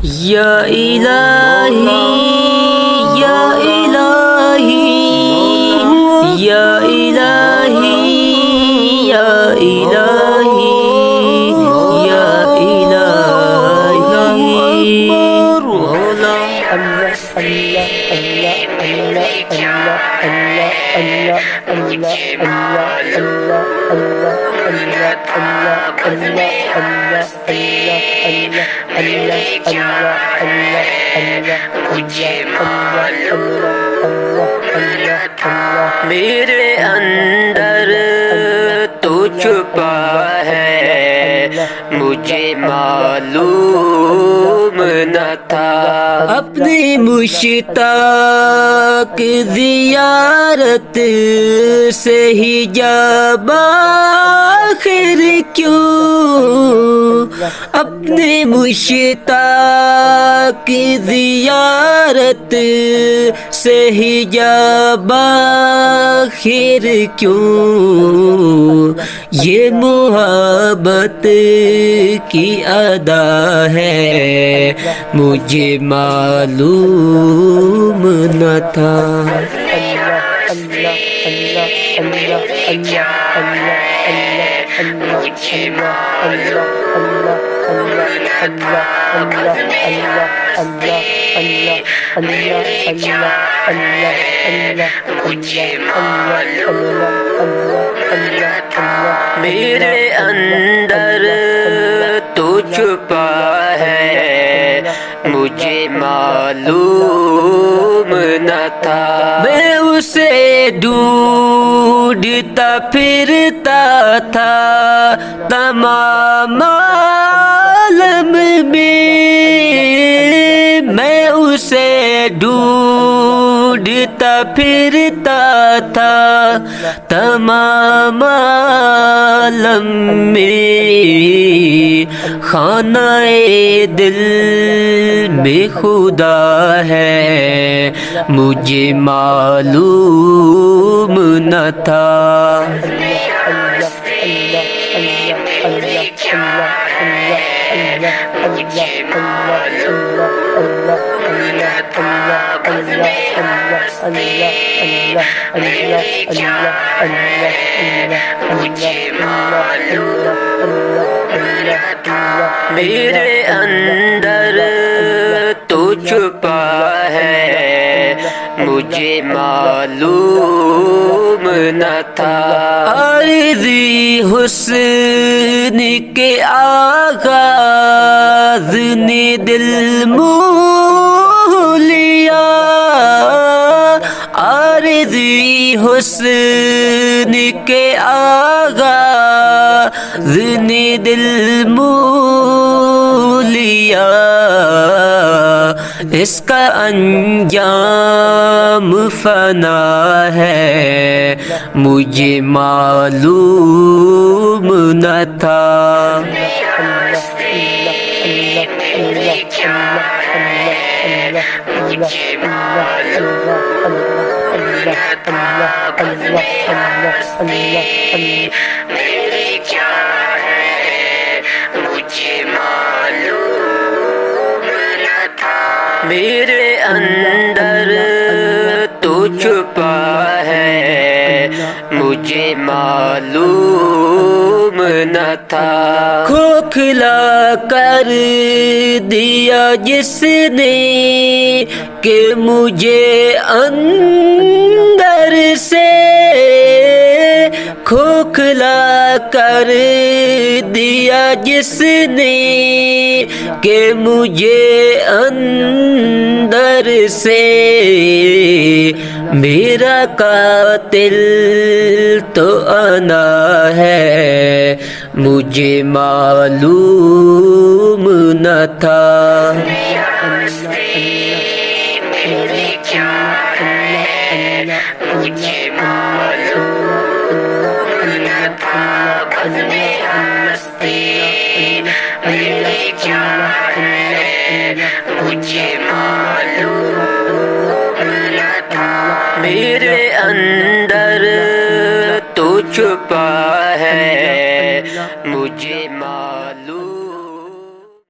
یا الہی یا الہی یا الہی یا الہی یا الہی مولا میرے اندر تو چھپا ہے مجھے معلوم نہ تھا اپنی مشتاق زیارت سے ہی جب آخر کیوں اپنی مشتاق زیارت سے ہی جب آخر کیوں یہ محبت کی ادا ہے مجھے معلوم نہ تھا میرے اندر تو چھپا ہے مجھے معلوم نہ تھا میں اسے ڈھونڈتا پھرتا تھا تمام عالم میں اسے ڈھونڈتا پھرتا تھا تمام عالم میں خانہ دل میں خدا ہے مجھے معلوم نہ تھا میرے اندر تو چھپا ہے مجھے معلوم نہ تھا عارضی حسن کے آغاز نے دل موہ لیا عارضی حسن کے آغاز نے دل موہ لیا اس کا انجام فنا ہے مجھے معلوم نہ تھا میرے اندر تو چھپا ہے مجھے معلوم نہ تھا کھوکھلا کر دیا جس نے کہ مجھے اندر سے کھوکھلا کر دیا جس نے کہ مجھے اندر سے میرا قاتل تو انا ہے مجھے معلوم نہ تھا میرے اندر تو چھپا ہے مجھے معلوم